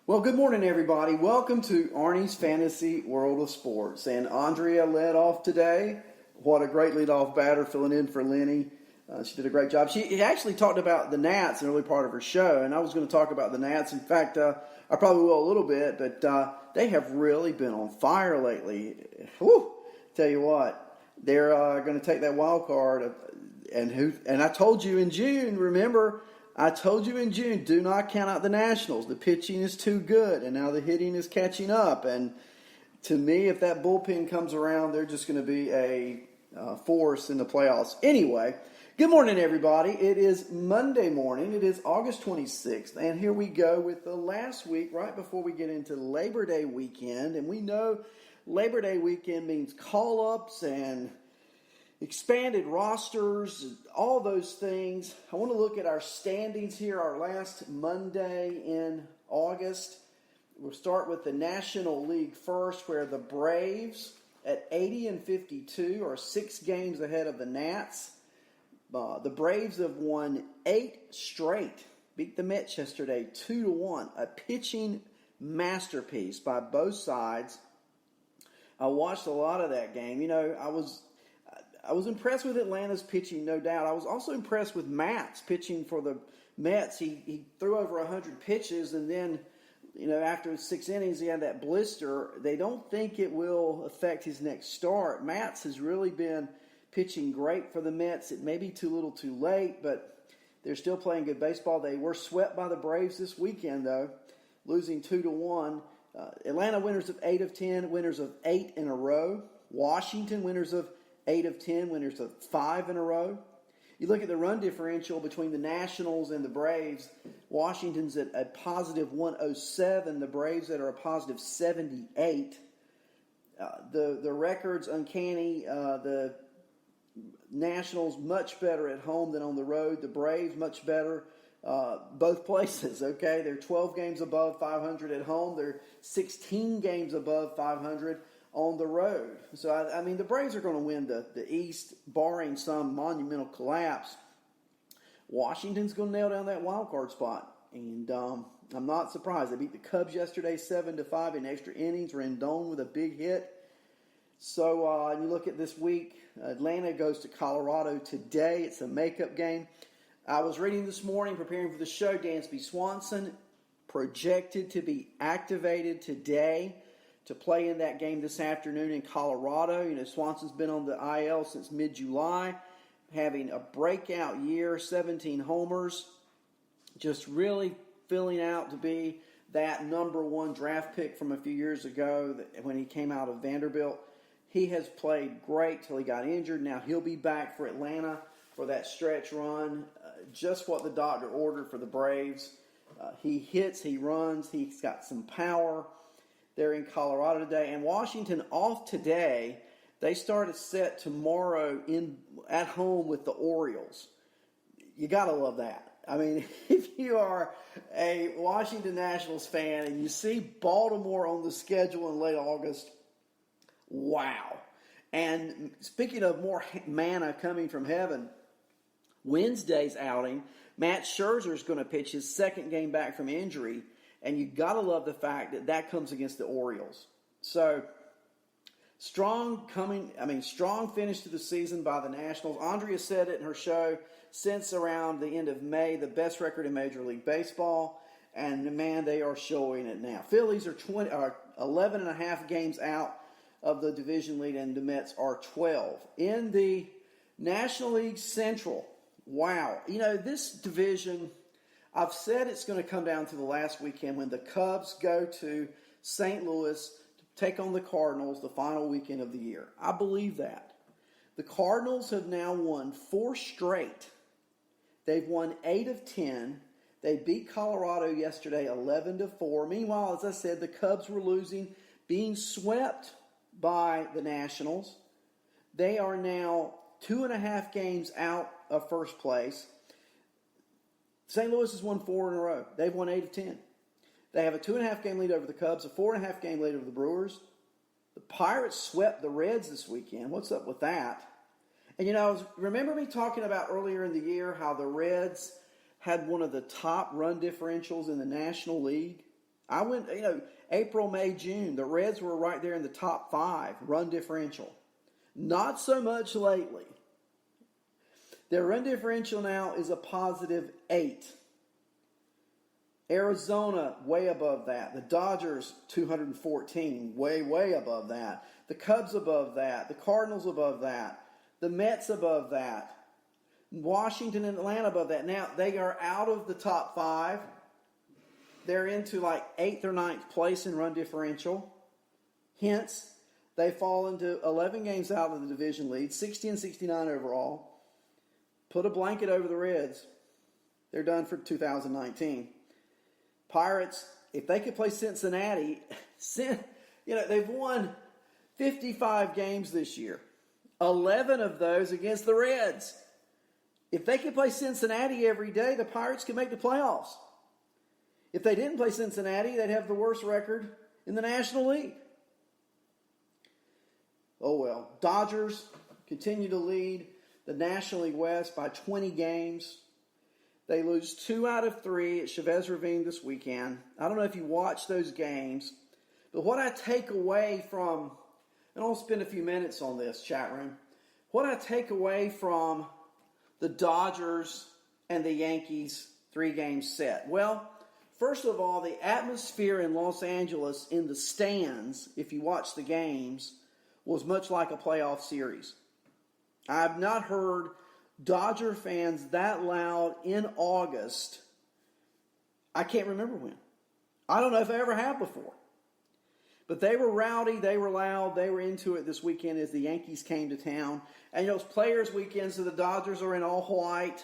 Well, good morning, everybody. Welcome to Arnie's Fantasy World of Sports. And Andrea led off today. What a great leadoff batter filling in for Lenny. She did a great job. She actually talked about the Nats in the early part of her show, and I was going to talk about the Nats. In fact, I probably will a little bit, but they have really been on fire lately. Whew, tell you what, they're going to take that wild card. And I told you in June, remember, I told you in June, do not count out the Nationals. The pitching is too good, and now the hitting is catching up. And to me, if that bullpen comes around, they're just going to be a force in the playoffs. Anyway, good morning, everybody. It is Monday morning. It is August 26th, and here we go with the last week right before we get into Labor Day weekend. And we know Labor Day weekend means call-ups and expanded rosters, all those things. I want to look at our standings here, our last Monday in August. We'll start with the National League first, where the Braves at 80-52 are 6 games ahead of the Nats. The Braves have won 8 straight, beat the Mets yesterday 2-1, a pitching masterpiece by both sides. I watched a lot of that game. You know, I was impressed with Atlanta's pitching, no doubt. I was also impressed with Matt's pitching for the Mets. He threw over 100 pitches, and then, you know, after 6 innings, he had that blister. They don't think it will affect his next start. Matt's has really been pitching great for the Mets. It may be too little too late, but they're still playing good baseball. They were swept by the Braves this weekend, though, losing 2-1. Atlanta winners of 8 of 10, winners of 8 in a row. Washington winners of 8 of 10, winners of 5 in a row. You look at the run differential between the Nationals and the Braves. Washington's at a positive 107. The Braves that are a positive 78. The record's uncanny. The Nationals much better at home than on the road. The Braves much better both places. Okay, they're 12 games above 500 at home. They're 16 games above 500 on the road. So, I mean, the Braves are going to win the East, barring some monumental collapse. Washington's going to nail down that wild card spot. And I'm not surprised. They beat the Cubs yesterday 7-5 in extra innings. Rendon with a big hit. So, you look at this week, Atlanta goes to Colorado today. It's a makeup game. I was reading this morning, preparing for the show, Dansby Swanson projected to be activated today to play in that game this afternoon in Colorado. You know, Swanson's been on the IL since mid-July, having a breakout year, 17 homers, just really filling out to be that number 1 draft pick from a few years ago when he came out of Vanderbilt. He has played great till he got injured. Now he'll be back for Atlanta for that stretch run. Just what the doctor ordered for the Braves. He hits, he runs, he's got some power. They're in Colorado today. And Washington off today. They start a set tomorrow at home with the Orioles. You got to love that. I mean, if you are a Washington Nationals fan and you see Baltimore on the schedule in late August, wow. And speaking of more manna coming from heaven, Wednesday's outing, Matt Scherzer is going to pitch his second game back from injury. And you got to love the fact that comes against the Orioles. So, strong finish to the season by the Nationals. Andrea said it in her show, since around the end of May, the best record in Major League Baseball. And, man, they are showing it now. Phillies are 11 and a half games out of the division lead, and the Mets are 12. In the National League Central, wow. You know, this division, I've said it's going to come down to the last weekend when the Cubs go to St. Louis to take on the Cardinals the final weekend of the year. I believe that. The Cardinals have now won 4 straight. They've won 8 of 10. They beat Colorado yesterday 11-4. Meanwhile, as I said, the Cubs were losing, being swept by the Nationals. They are now 2.5 games out of first place. St. Louis has won 4 in a row. They've won 8 of 10. They have a 2.5 game lead over the Cubs, a 4.5 game lead over the Brewers. The Pirates swept the Reds this weekend. What's up with that? And, you know, remember me talking about earlier in the year how the Reds had one of the top run differentials in the National League? April, May, June, the Reds were right there in the top 5 run differential. Not so much lately. Their run differential now is a positive 8. Arizona, way above that. The Dodgers, 214, way above that. The Cubs above that. The Cardinals above that. The Mets above that. Washington and Atlanta above that. Now, they are out of the top 5. They're into like 8th or 9th place in run differential. Hence, they fall into 11 games out of the division lead, 60 and 69 overall. Put a blanket over the Reds. They're done for 2019. Pirates, if they could play Cincinnati, they've won 55 games this year. 11 of those against the Reds. If they could play Cincinnati every day, the Pirates could make the playoffs. If they didn't play Cincinnati, they'd have the worst record in the National League. Oh well. Dodgers continue to lead the National League West by 20 games. They lose 2 out of 3 at Chavez Ravine this weekend. I don't know if you watched those games, but what I take away from, and I'll spend a few minutes on this, chat room. What I take away from the Dodgers and the Yankees 3-game set. Well, first of all, the atmosphere in Los Angeles in the stands, if you watch the games, was much like a playoff series. I've not heard Dodger fans that loud in August. I can't remember when. I don't know if I ever have before. But they were rowdy, they were loud, they were into it this weekend as the Yankees came to town. And it's Players Weekend, so the Dodgers are in all white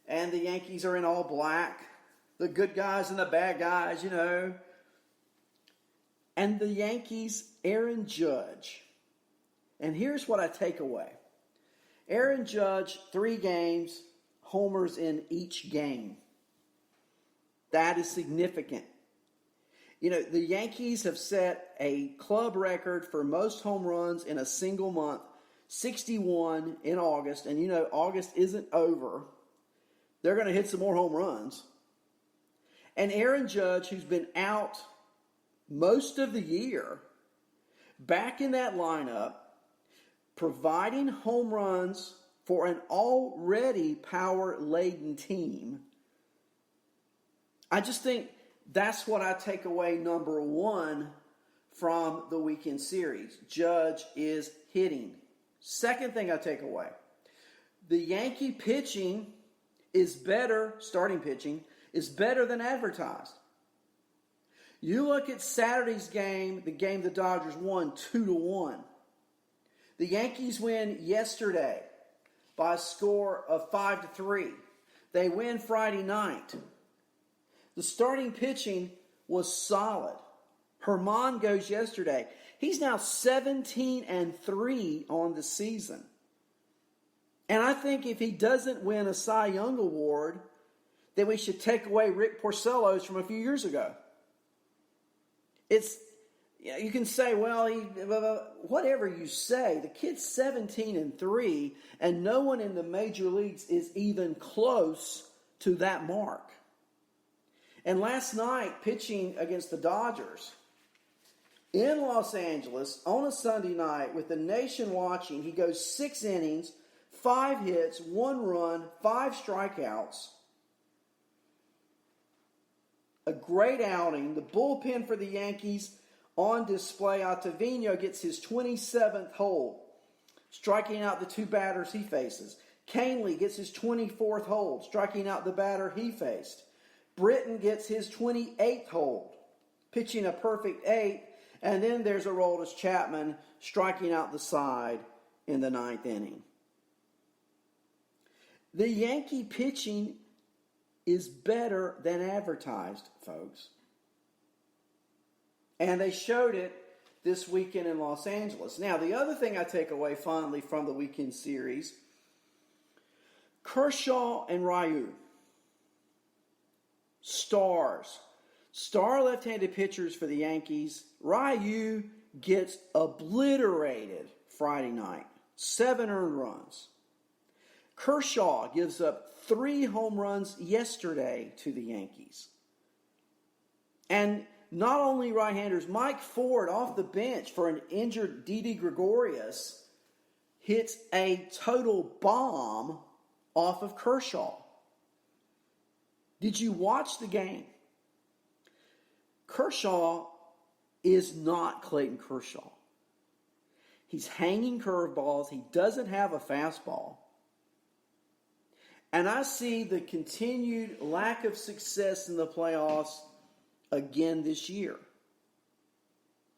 and the Yankees are in all black. The good guys and the bad guys, And the Yankees, Aaron Judge. And here's what I take away. Aaron Judge, 3 games, homers in each game. That is significant. The Yankees have set a club record for most home runs in a single month, 61 in August. And August isn't over. They're going to hit some more home runs. And Aaron Judge, who's been out most of the year, back in that lineup, providing home runs for an already power-laden team. I just think that's what I take away, number 1, from the weekend series. Judge is hitting. Second thing I take away, the Yankee pitching is better, starting pitching, is better than advertised. You look at Saturday's game, the game the Dodgers won 2-1. The Yankees win yesterday by a score of 5-3. They win Friday night. The starting pitching was solid. Herman goes yesterday. He's now 17-3 on the season. And I think if he doesn't win a Cy Young Award, then we should take away Rick Porcello's from a few years ago. You can say, well, whatever you say, the kid's 17-3, and no one in the major leagues is even close to that mark. And last night, pitching against the Dodgers in Los Angeles on a Sunday night with the nation watching, he goes 6 innings, 5 hits, 1 run, 5 strikeouts. A great outing. The bullpen for the Yankees on display. Ottavino gets his 27th hold, striking out the 2 batters he faces. Canely gets his 24th hold, striking out the batter he faced. Britton gets his 28th hold, pitching a perfect 8. And then there's Aroldis Chapman striking out the side in the 9th inning. The Yankee pitching is better than advertised, folks. And they showed it this weekend in Los Angeles. Now, the other thing I take away fondly from the weekend series, Kershaw and Ryu, stars. Star left-handed pitchers for the Yankees. Ryu gets obliterated Friday night. 7 earned runs. Kershaw gives up 3 home runs yesterday to the Yankees. And Not only right-handers, Mike Ford off the bench for an injured Didi Gregorius hits a total bomb off of Kershaw. Did you watch the game? Kershaw is not Clayton Kershaw. He's hanging curveballs. He doesn't have a fastball. And I see the continued lack of success in the playoffs again this year.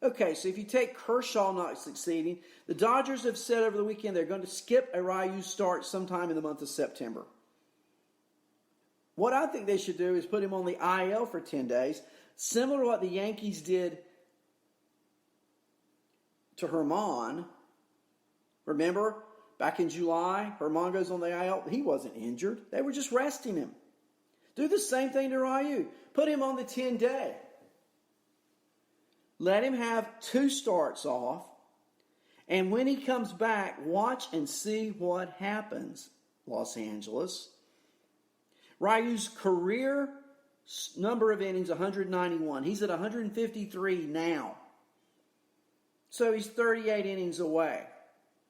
Okay, so if you take Kershaw not succeeding, the Dodgers have said over the weekend they're going to skip a Ryu start sometime in the month of September. What I think they should do is put him on the IL for 10 days, similar to what the Yankees did to Herman. Remember, back in July, Herman goes on the IL. He wasn't injured. They were just resting him. Do the same thing to Ryu. Put him on the 10-day. Let him have 2 starts off. And when he comes back, watch and see what happens, Los Angeles. Ryu's career number of innings, 191. He's at 153 now. So he's 38 innings away.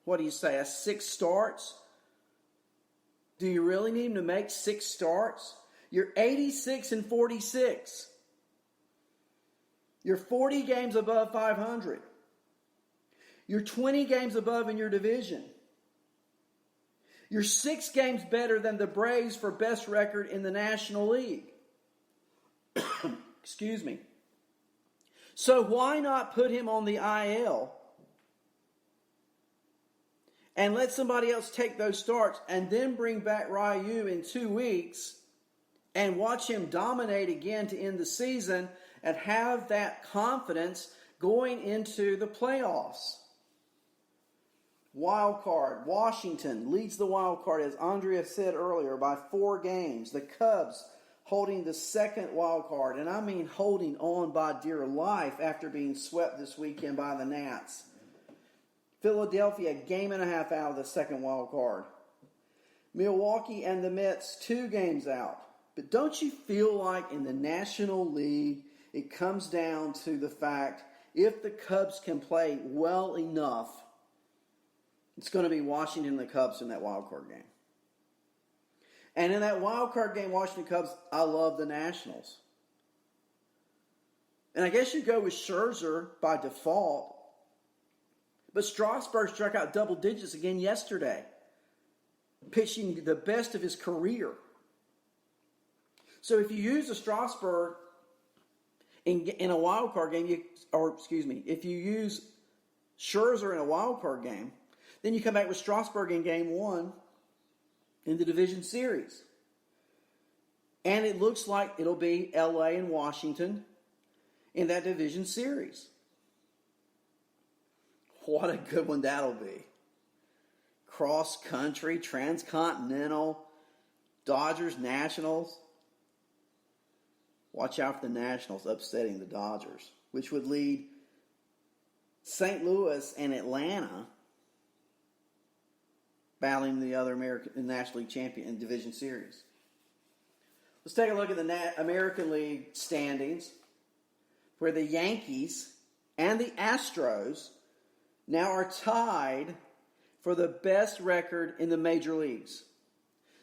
What do you say? That's 6 starts? Do you really need him to make 6 starts? You're 86 and 46. You're 40 games above 500. You're 20 games above in your division. You're 6 games better than the Braves for best record in the National League. Excuse me. So why not put him on the IL and let somebody else take those starts and then bring back Ryu in 2 weeks and watch him dominate again to end the season and have that confidence going into the playoffs? Wild card. Washington leads the wild card, as Andrea said earlier, by 4 games. The Cubs holding the second wild card, and I mean holding on by dear life after being swept this weekend by the Nats. Philadelphia, a game and a half out of the second wild card. Milwaukee and the Mets, 2 games out. But don't you feel like in the National League, it comes down to the fact if the Cubs can play well enough, it's going to be Washington and the Cubs in that wild card game. And in that wild card game, Washington Cubs, I love the Nationals. And I guess you go with Scherzer by default. But Strasburg struck out double digits again yesterday, pitching the best of his career. So if you use a Strasburg in a wild card game, if you use Scherzer in a wild card game, then you come back with Strasburg in game 1 in the division series. And it looks like it'll be LA and Washington in that division series. What a good one that'll be. Cross country, transcontinental, Dodgers, Nationals. Watch out for the Nationals upsetting the Dodgers, which would lead St. Louis and Atlanta battling the other National League champion in division series. Let's take a look at the American League standings, where the Yankees and the Astros now are tied for the best record in the major leagues.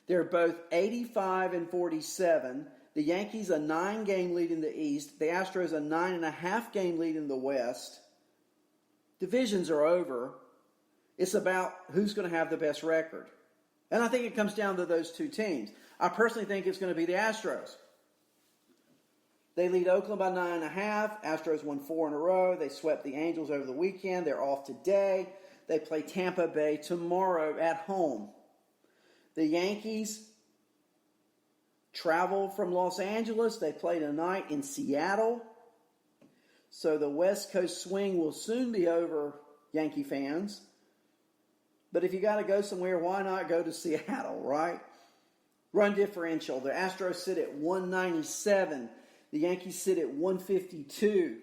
They're both 85 and 47. The Yankees a 9-game lead in the East. The Astros a 9.5-game lead in the West. Divisions are over. It's about who's going to have the best record. And I think it comes down to those 2 teams. I personally think it's going to be the Astros. They lead Oakland by 9.5. Astros won 4 in a row. They swept the Angels over the weekend. They're off today. They play Tampa Bay tomorrow at home. The Yankees travel from Los Angeles. They play tonight in Seattle. So the West Coast swing will soon be over, Yankee fans. But if you got to go somewhere, why not go to Seattle, right? Run differential. The Astros sit at 197. The Yankees sit at 152.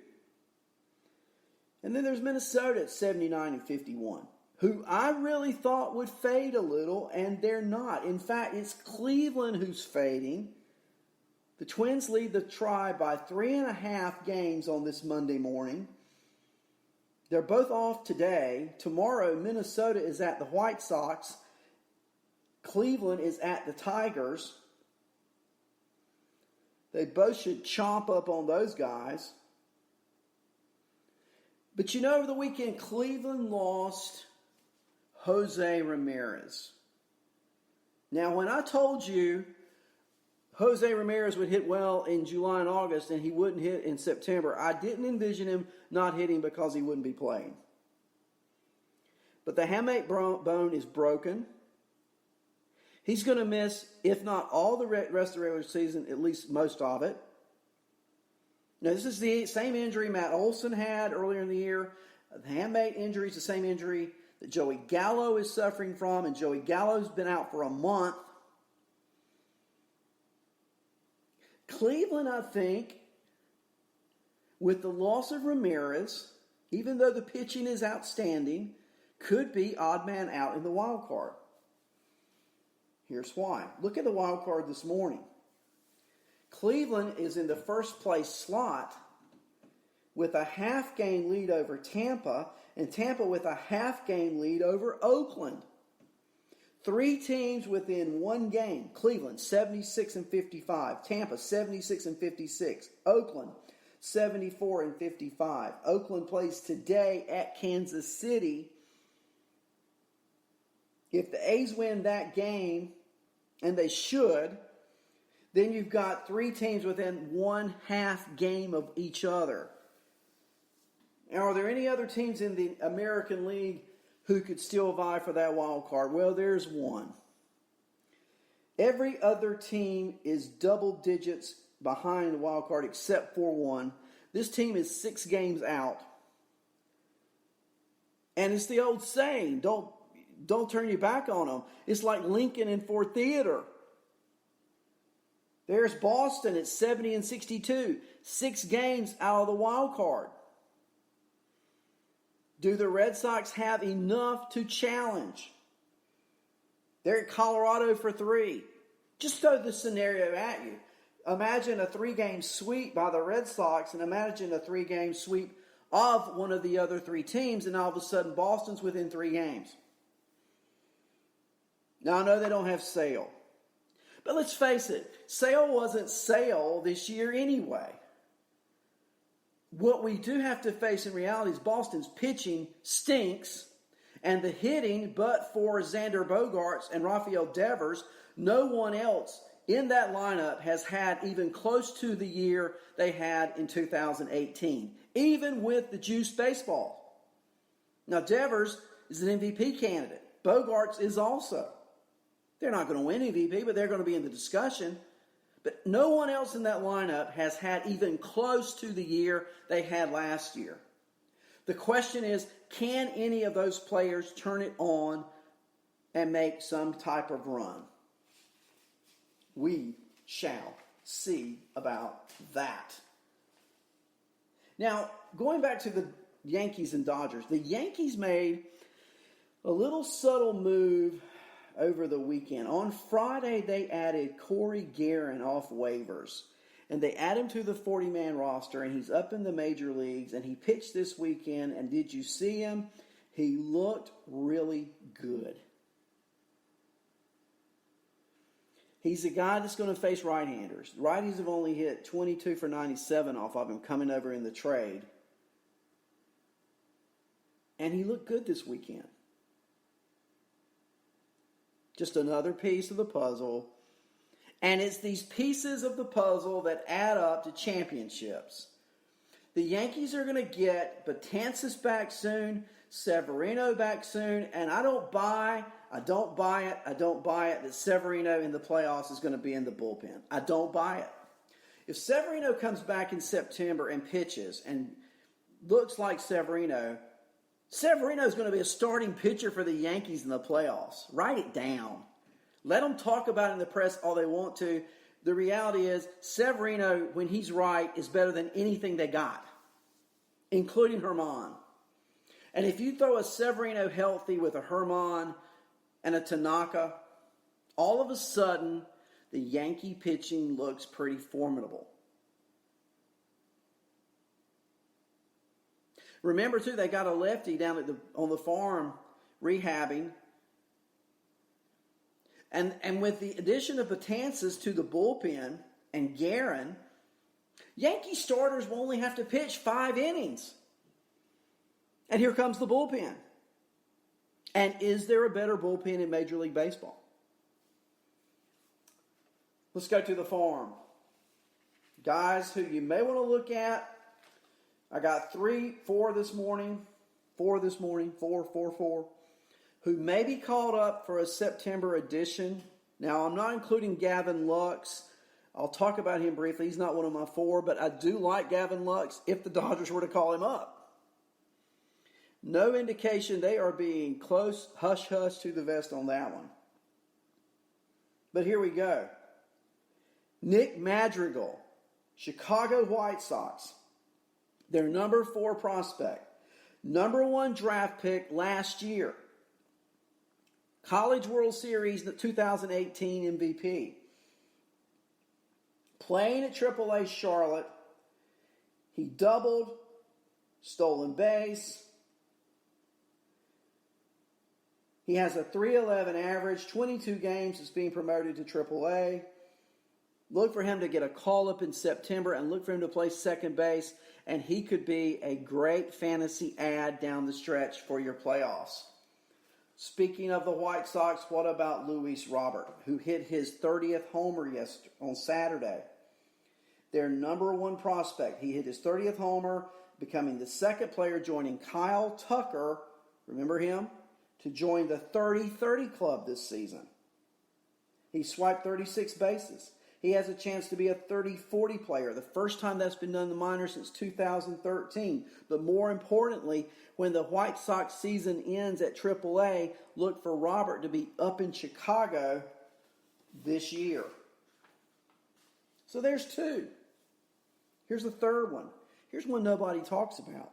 And then there's Minnesota at 79 and 51, who I really thought would fade a little, and they're not. In fact, it's Cleveland who's fading. The Twins lead the Tribe by 3.5 games on this Monday morning. They're both off today. Tomorrow, Minnesota is at the White Sox. Cleveland is at the Tigers. They both should chomp up on those guys. But over the weekend, Cleveland lost Jose Ramirez. Now, when I told you Jose Ramirez would hit well in July and August and he wouldn't hit in September, I didn't envision him not hitting because he wouldn't be playing. But the hamate bone is broken. He's going to miss, if not all the rest of the regular season, at least most of it. Now, this is the same injury Matt Olson had earlier in the year. The hamate injury is the same injury that Joey Gallo is suffering from, and Joey Gallo's been out for a month. Cleveland, I think, with the loss of Ramirez, even though the pitching is outstanding, could be odd man out in the wild card. Here's why. Look at the wild card this morning. Cleveland is in the first place slot with a half-game lead over Tampa, and Tampa with a half-game lead over Oakland. 3 teams within 1 game. Cleveland, 76-55. Tampa, 76-56. Oakland, 74-55. Oakland plays today at Kansas City. If the A's win that game, and they should, then you've got 3 teams within 1 half game of each other. Now, are there any other teams in the American League who could still vie for that wild card? Well, there's one. Every other team is double digits behind the wild card except for one. This team is 6 games out. And it's the old saying, don't turn your back on them. It's like Lincoln and Ford Theater. There's Boston at 70-62. 6 games out of the wild card. Do the Red Sox have enough to challenge? They're at Colorado for 3. Just throw the scenario at you. Imagine a 3-game sweep by the Red Sox, and imagine a 3-game sweep of one of the other 3 teams, and all of a sudden Boston's within 3 games. Now, I know they don't have Sale. But let's face it, Sale wasn't Sale this year anyway. What we do have to face in reality is Boston's pitching stinks, and the hitting, but for Xander Bogaerts and Rafael Devers, no one else in that lineup has had even close to the year they had in 2018, even with the juice baseball. Now, Devers is an MVP candidate. Bogaerts is also. They're not going to win MVP, but they're going to be in the discussion. But no one else in that lineup has had even close to the year they had last year. The question is, can any of those players turn it on and make some type of run? We shall see about that. Now, going back to the Yankees and Dodgers, the Yankees made a little subtle move over the weekend. On Friday, they added Corey Guerin off waivers. And they add him to the 40-man roster, and he's up in the major leagues, and he pitched this weekend. And did you see him? He looked really good. He's a guy that's going to face right-handers. Righties have only hit 22 for 97 off of him coming over in the trade. And he looked good this weekend. Just another piece of the puzzle. And it's these pieces of the puzzle that add up to championships. The Yankees are going to get Betances back soon, Severino back soon, and I don't buy it that Severino in the playoffs is going to be in the bullpen. I don't buy it. If Severino comes back in September and pitches and looks like Severino is going to be a starting pitcher for the Yankees in the playoffs. Write it down. Let them talk about it in the press all they want to. The reality is, Severino, when he's right, is better than anything they got, including Herman. And if you throw a Severino healthy with a Herman and a Tanaka, all of a sudden, the Yankee pitching looks pretty formidable. Remember, too, they got a lefty down on the farm rehabbing. And with the addition of Betances to the bullpen and Guerin, Yankee starters will only have to pitch 5 innings. And here comes the bullpen. And is there a better bullpen in Major League Baseball? Let's go to the farm. Guys who you may want to look at. I got 4 this morning, who may be called up for a September edition. Now, I'm not including Gavin Lux. I'll talk about him briefly. He's not one of my 4, but I do like Gavin Lux if the Dodgers were to call him up. No indication they are being close, hush-hush to the vest on that one. But here we go. Nick Madrigal, Chicago White Sox. Their number 4 prospect. Number 1 draft pick last year. College World Series 2018 MVP. Playing at AAA Charlotte. He doubled, stolen base. He has a .311 average, 22 games since being promoted to AAA. Look for him to get a call-up in September and look for him to play second base, and he could be a great fantasy ad down the stretch for your playoffs. Speaking of the White Sox, what about Luis Robert, who hit his 30th homer on Saturday? Their number 1 prospect. He hit his 30th homer, becoming the second player joining Kyle Tucker, remember him, to join the 30-30 club this season. He swiped 36 bases. He has a chance to be a 30-40 player, the first time that's been done in the minors since 2013. But more importantly, when the White Sox season ends at AAA, look for Robert to be up in Chicago this year. So there's 2. Here's the third one. Here's one nobody talks about.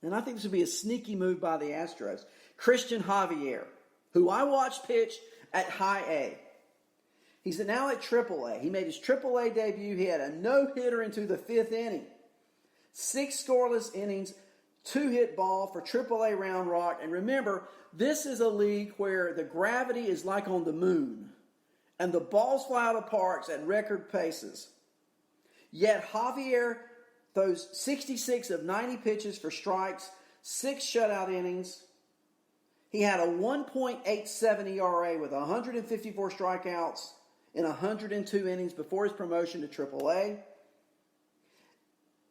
And I think this would be a sneaky move by the Astros. Christian Javier, who I watched pitch at High A. He's now at AAA. He made his AAA debut. He had a no-hitter into the 5th inning. 6 scoreless innings, 2-hit ball for AAA Round Rock. And remember, this is a league where the gravity is like on the moon. And the balls fly out of parks at record paces. Yet Javier throws 66 of 90 pitches for strikes, 6 shutout innings. He had a 1.87 ERA with 154 strikeouts in 102 innings before his promotion to AAA.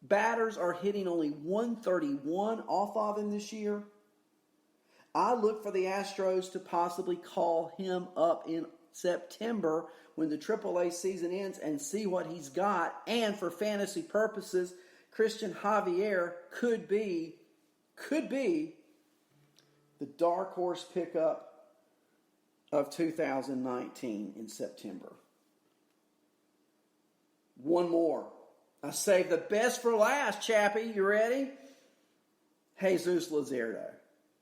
Batters are hitting only 131 off of him this year. I look for the Astros to possibly call him up in September when the AAA season ends and see what he's got. And for fantasy purposes, Christian Javier could be the dark horse pickup of 2019 in September. One more. I saved the best for last, Chappie. You ready? Jesus Luzardo.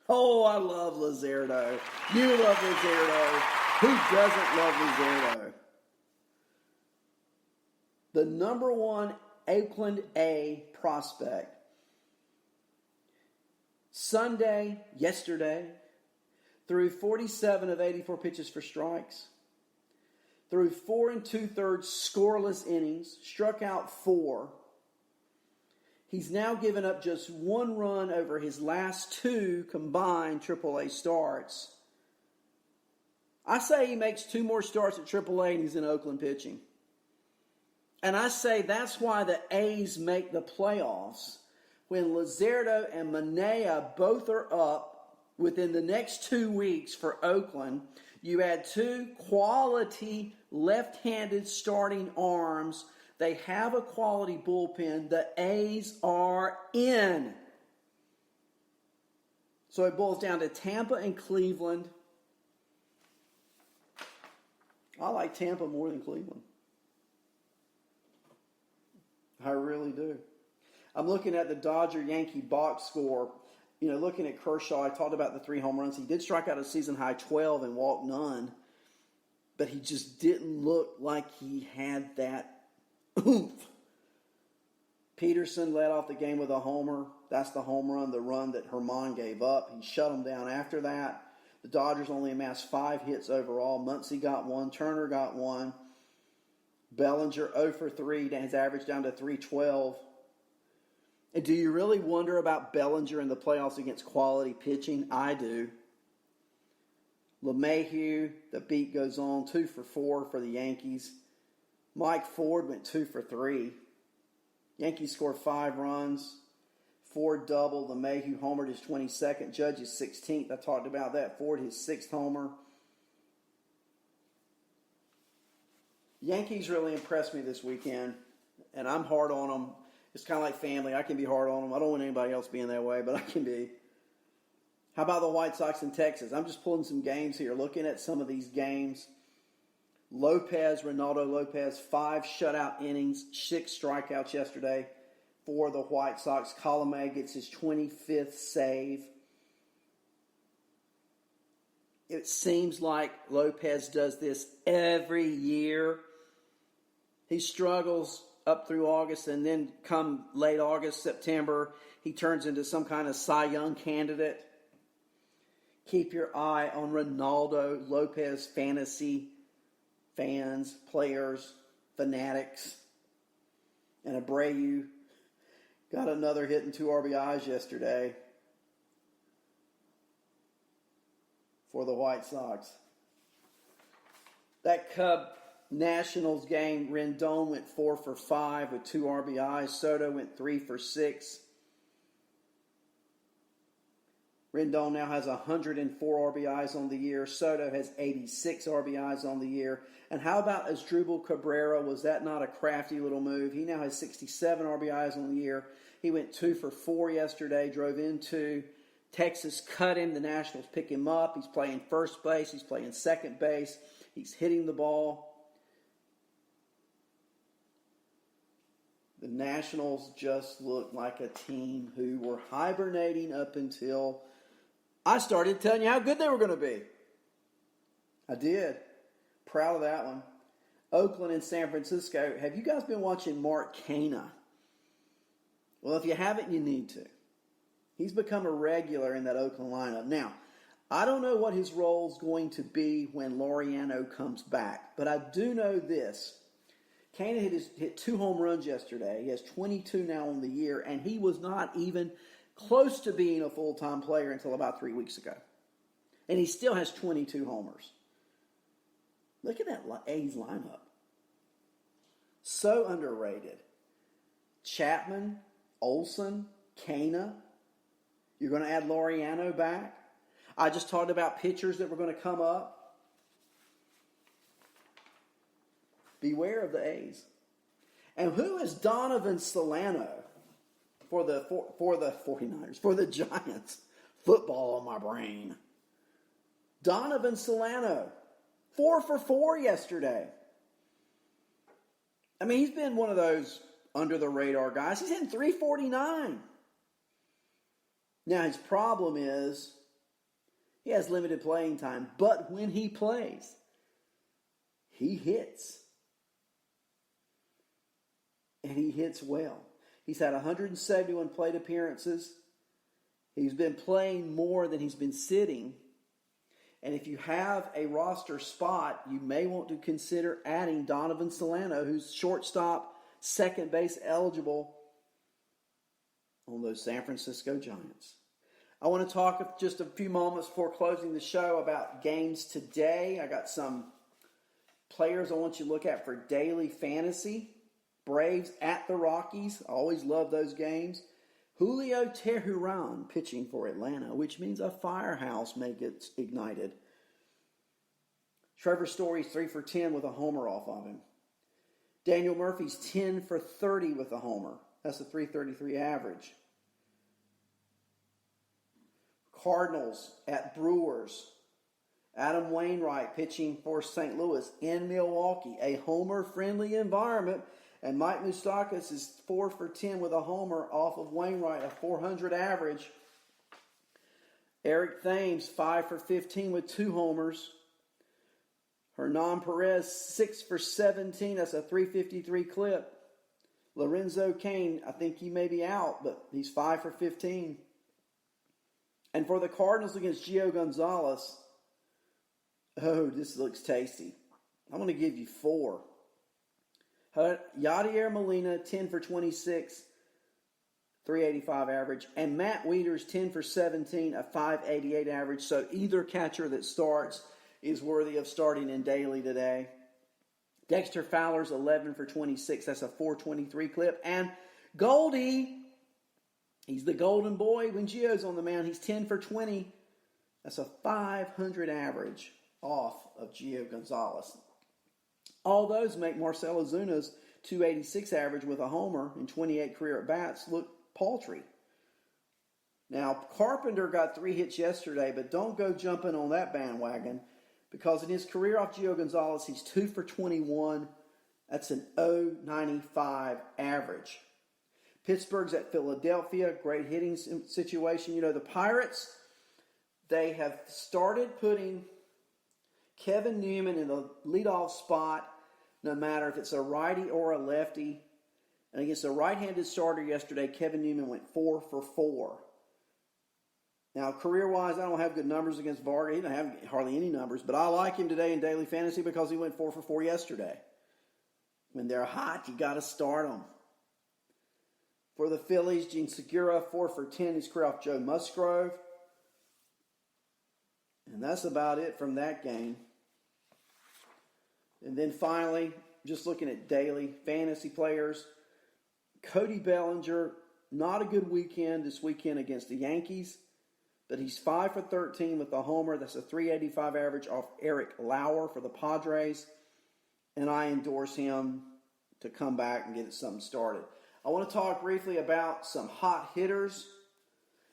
Oh, I love Luzardo. You love Luzardo. Who doesn't love Luzardo? The number 1 Oakland A prospect. Yesterday, threw 47 of 84 pitches for strikes, threw 4 2/3 scoreless innings, struck out 4. He's now given up just 1 run over his last 2 combined AAA starts. I say he makes 2 more starts at AAA and he's in Oakland pitching. And I say that's why the A's make the playoffs. When Luzardo and Manaea both are up within the next 2 weeks for Oakland, you add 2 quality left-handed starting arms. They have a quality bullpen. The A's are in. So it boils down to Tampa and Cleveland. I like Tampa more than Cleveland. I really do. I'm looking at the Dodger-Yankee box score. Looking at Kershaw, I talked about the 3 home runs. He did strike out a season-high 12 and walk none. but he just didn't look like he had that oomph. Peterson led off the game with a homer. That's the home run, the run that Herman gave up. He shut them down after that. The Dodgers only amassed 5 hits overall. Muncy got 1. Turner got 1. Bellinger 0 for 3. His average down to 312. And do you really wonder about Bellinger in the playoffs against quality pitching? I do. LeMahieu, the beat goes on, 2 for 4 for the Yankees. Mike Ford went 2 for 3. Yankees scored 5 runs. Ford doubled. LeMahieu homered his 22nd. Judge his 16th. I talked about that. Ford his 6th homer. Yankees really impressed me this weekend, and I'm hard on them. It's kind of like family. I can be hard on them. I don't want anybody else being that way, but I can be. How about the White Sox in Texas? I'm just pulling some games here, looking at some of these games. Ronaldo Lopez, 5 shutout innings, 6 strikeouts yesterday for the White Sox. Colomé gets his 25th save. It seems like Lopez does this every year. He struggles up through August, and then come late August, September, he turns into some kind of Cy Young candidate. Keep your eye on Ronaldo Lopez fantasy fans, players, fanatics. And Abreu got another hit and 2 RBIs yesterday for the White Sox. That Cub Nationals game, Rendon went 4 for 5 with 2 RBIs. Soto went 3 for 6. Rendon now has 104 RBIs on the year. Soto has 86 RBIs on the year. And how about Asdrubal Cabrera? Was that not a crafty little move? He now has 67 RBIs on the year. He went 2 for 4 yesterday, drove into Texas, cut him. The Nationals pick him up. He's playing first base. He's playing second base. He's hitting the ball. The Nationals just look like a team who were hibernating up until I started telling you how good they were going to be. I did. Proud of that one. Oakland and San Francisco. Have you guys been watching Mark Canha? Well, if you haven't, you need to. He's become a regular in that Oakland lineup. Now, I don't know what his role is going to be when Laureano comes back, but I do know this. Canha hit 2 home runs yesterday. He has 22 now on the year, and he was not even close to being a full-time player until about 3 weeks ago. And he still has 22 homers. Look at that A's lineup. So underrated. Chapman, Olsen, Canha. You're going to add Laureano back. I just talked about pitchers that were going to come up. Beware of the A's. And who is Donovan Solano for the 49ers, for the Giants? Football on my brain. Donovan Solano, 4 for 4 yesterday. I mean, he's been one of those under-the-radar guys. He's hitting 349. Now, his problem is he has limited playing time, but when he plays, he hits. And he hits well. He's had 171 plate appearances. He's been playing more than he's been sitting. And if you have a roster spot, you may want to consider adding Donovan Solano, who's shortstop, second base eligible on those San Francisco Giants. I want to talk just a few moments before closing the show about games today. I got some players I want you to look at for daily fantasy. Braves at the Rockies. I always love those games. Julio Teheran pitching for Atlanta, which means a firehouse may get ignited. Trevor Story's 3 for 10 with a homer off of him. Daniel Murphy's 10 for 30 with a homer. That's a 333 average. Cardinals at Brewers. Adam Wainwright pitching for St. Louis in Milwaukee. A homer-friendly environment. And Mike Moustakas is 4 for 10 with a homer off of Wainwright, a 400 average. Eric Thames, 5 for 15 with 2 homers. Hernan Perez, 6 for 17. That's a 353 clip. Lorenzo Cain, I think he may be out, but he's 5 for 15. And for the Cardinals against Gio Gonzalez, oh, this looks tasty. I'm going to give you 4. Yadier Molina, 10 for 26, 385 average. And Matt Wieters, 10 for 17, a 588 average. So either catcher that starts is worthy of starting in daily today. Dexter Fowler's 11 for 26. That's a 423 clip. And Goldie, he's the golden boy when Gio's on the mound. He's 10 for 20. That's a 500 average off of Gio Gonzalez. All those make Marcell Ozuna's 286 average with a homer and 28 career at-bats look paltry. Now, Carpenter got 3 hits yesterday, but don't go jumping on that bandwagon because in his career off Gio Gonzalez, he's 2 for 21. That's an 0.95 average. Pittsburgh's at Philadelphia, great hitting situation. You know, the Pirates, they have started putting Kevin Newman in the leadoff spot, no matter if it's a righty or a lefty. And against a right-handed starter yesterday, Kevin Newman went 4 for 4. Now, career-wise, I don't have good numbers against Vargas. He doesn't have hardly any numbers, but I like him today in daily fantasy because he went 4 for 4 yesterday. When they're hot, you got to start them. For the Phillies, Gene Segura, 4 for 10, his career off Joe Musgrove. And that's about it from that game. And then finally, just looking at daily fantasy players, Cody Bellinger, not a good weekend this weekend against the Yankees, but he's 5 for 13 with a homer. That's a 385 average off Eric Lauer for the Padres. And I endorse him to come back and get something started. I want to talk briefly about some hot hitters.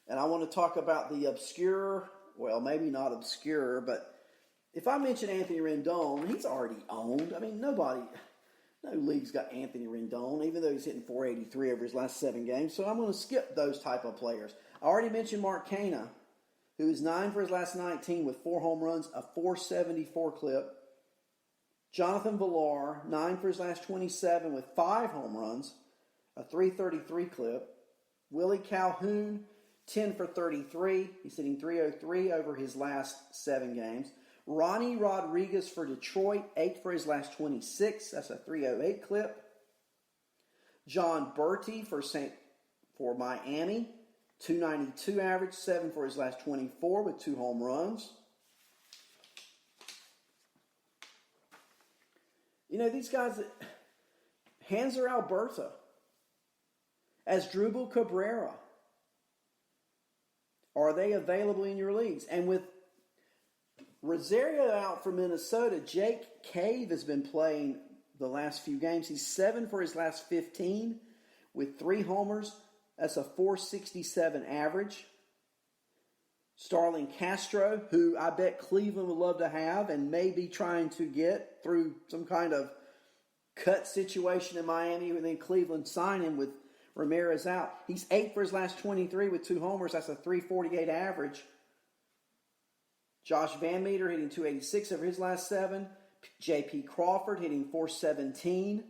And I want to talk about the obscure, well, maybe not obscure, but if I mention Anthony Rendon, he's already owned. I mean, no league's got Anthony Rendon, even though he's hitting 483 over his last 7 games. So I'm going to skip those type of players. I already mentioned Mark Canha, who is 9 for his last 19 with 4 home runs, a 474 clip. Jonathan Villar, 9 for his last 27 with 5 home runs, a 333 clip. Willie Calhoun, 10 for 33. He's hitting 303 over his last 7 games. Ronnie Rodriguez for Detroit, 8 for his last 26. That's a 308 clip. John Berti for Miami, 292 average, 7 for his last 24 with 2 home runs. You know, these guys, Hanser Alberta, Asdrubal Cabrera, are they available in your leagues? And with Rosario out for Minnesota, Jake Cave has been playing the last few games. He's 7 for his last 15 with 3 homers. That's a 467 average. Starlin Castro, who I bet Cleveland would love to have and may be trying to get through some kind of cut situation in Miami, and then Cleveland sign him with Ramirez out. He's 8 for his last 23 with 2 homers. That's a 348 average. Josh Van Meter hitting 286 over his last 7. J.P. Crawford hitting 417.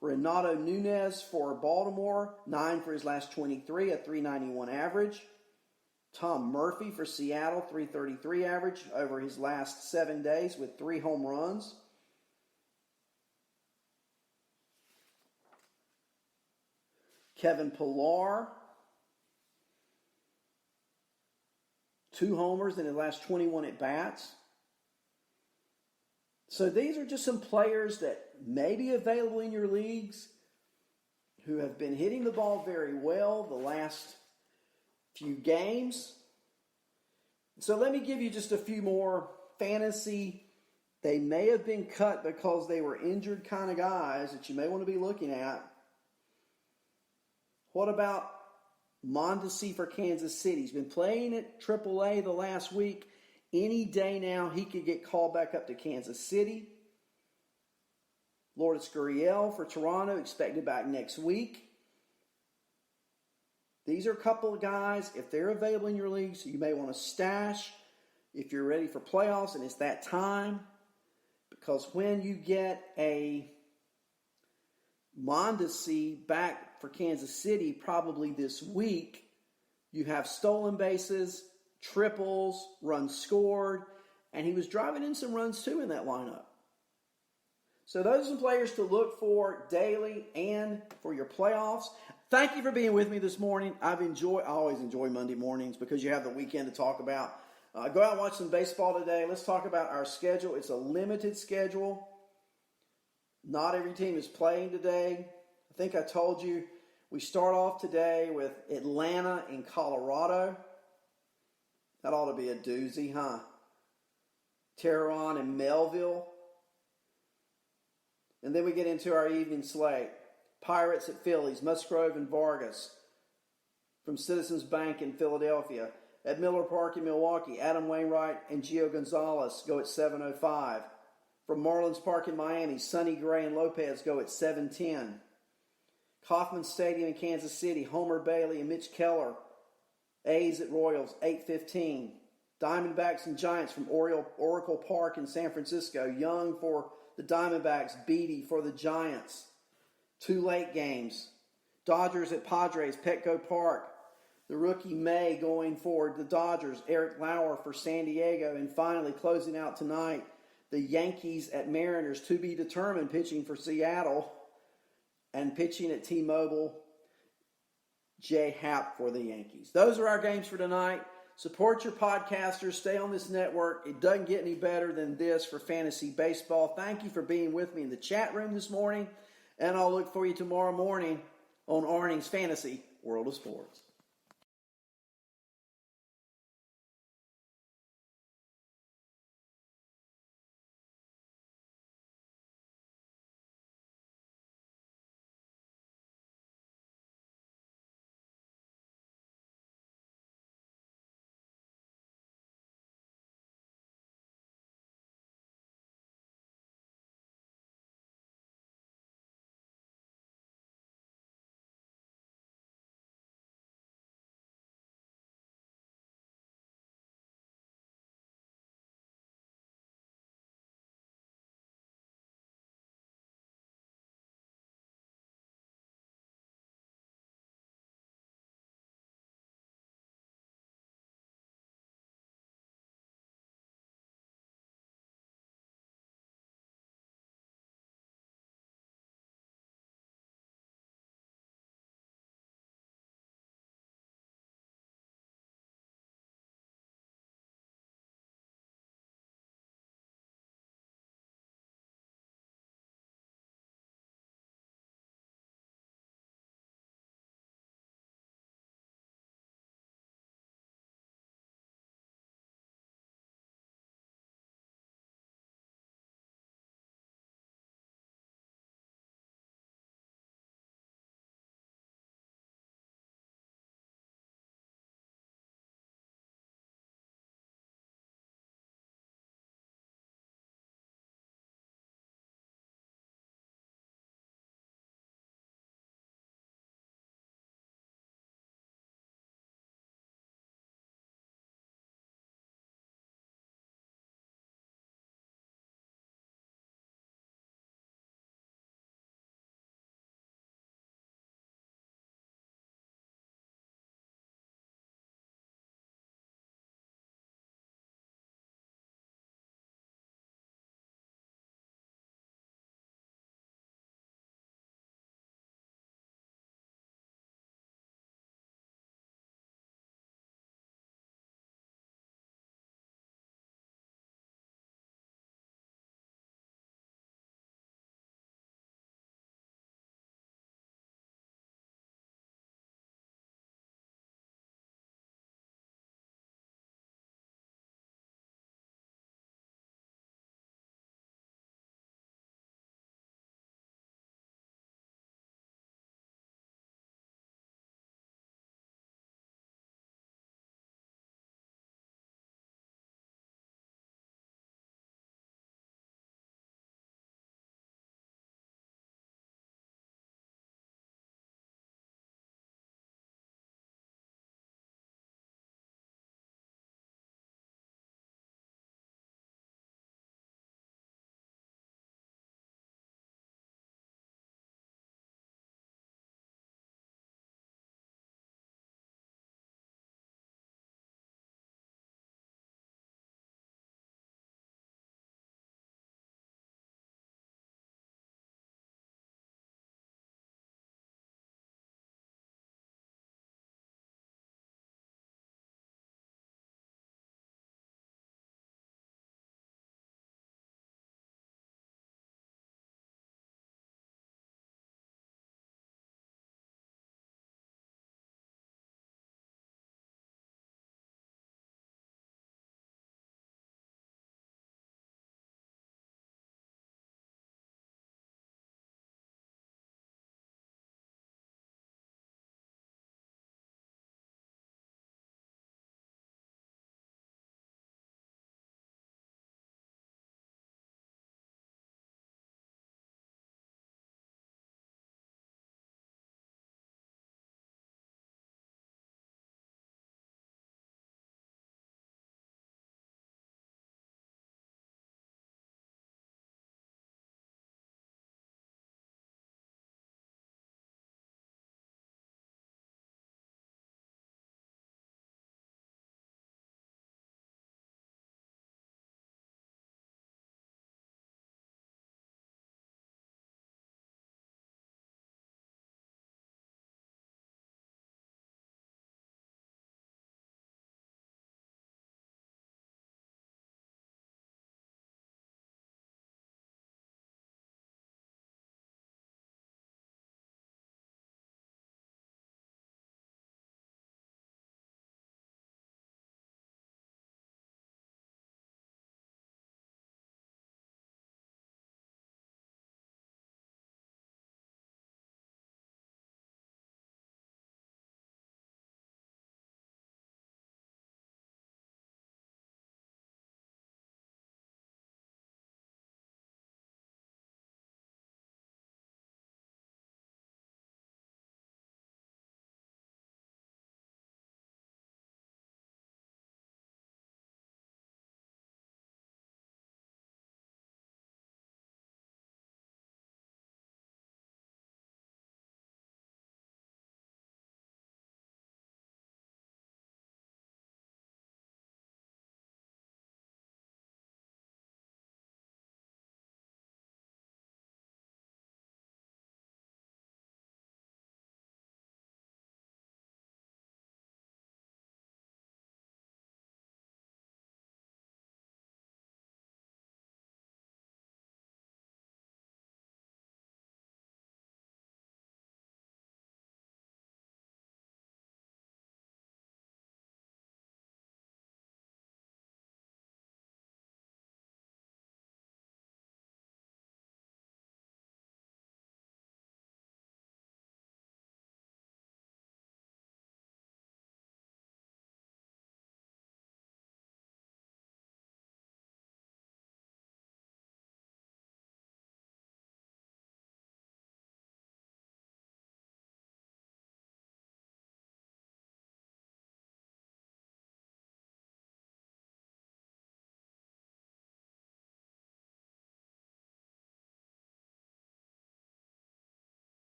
Renato Nunez for Baltimore, 9 for his last 23, a 391 average. Tom Murphy for Seattle, 333 average over his last 7 days with 3 home runs. Kevin Pillar, 2 homers in his last 21 at-bats. So these are just some players that may be available in your leagues who have been hitting the ball very well the last few games. So let me give you just a few more fantasy. They may have been cut because they were injured kind of guys that you may want to be looking at. What about Mondesi for Kansas City? He's been playing at AAA the last week. Any day now, he could get called back up to Kansas City. Lourdes Gurriel for Toronto, expected back next week. These are a couple of guys, if they're available in your leagues, you may want to stash. if you're ready for playoffs, and it's that time. Because when you get a Mondesi back for Kansas City probably this week, you have stolen bases, triples, runs scored, and he was driving in some runs too in that lineup. So those are some players to look for daily and for your playoffs. Thank you for being with me this morning. I always enjoy Monday mornings because you have the weekend to talk about. Go out and watch some baseball today. Let's talk about our schedule. It's a limited schedule. Not every team is playing today. I think I told you we start off today with Atlanta and Colorado. That ought to be a doozy, huh? Tehran and Melville. And then we get into our evening slate. Pirates at Phillies, Musgrove and Vargas. From Citizens Bank in Philadelphia. At Miller Park in Milwaukee, Adam Wainwright and Gio Gonzalez go at 7:05. From Marlins Park in Miami, Sonny Gray and Lopez go at 7:10. Kauffman Stadium in Kansas City, Homer Bailey and Mitch Keller. A's at Royals, 8:15. Diamondbacks and Giants from Oracle Park in San Francisco. Young for the Diamondbacks, Beatty for the Giants. 2 late games. Dodgers at Padres, Petco Park. The rookie May going for the Dodgers, Eric Lauer for San Diego. And finally, closing out tonight, the Yankees at Mariners, to be determined, pitching for Seattle. And pitching at T-Mobile, Jay Happ for the Yankees. Those are our games for tonight. Support your podcasters. Stay on this network. It doesn't get any better than this for fantasy baseball. Thank you for being with me in the chat room this morning. And I'll look for you tomorrow morning on Arnie's Fantasy World of Sports.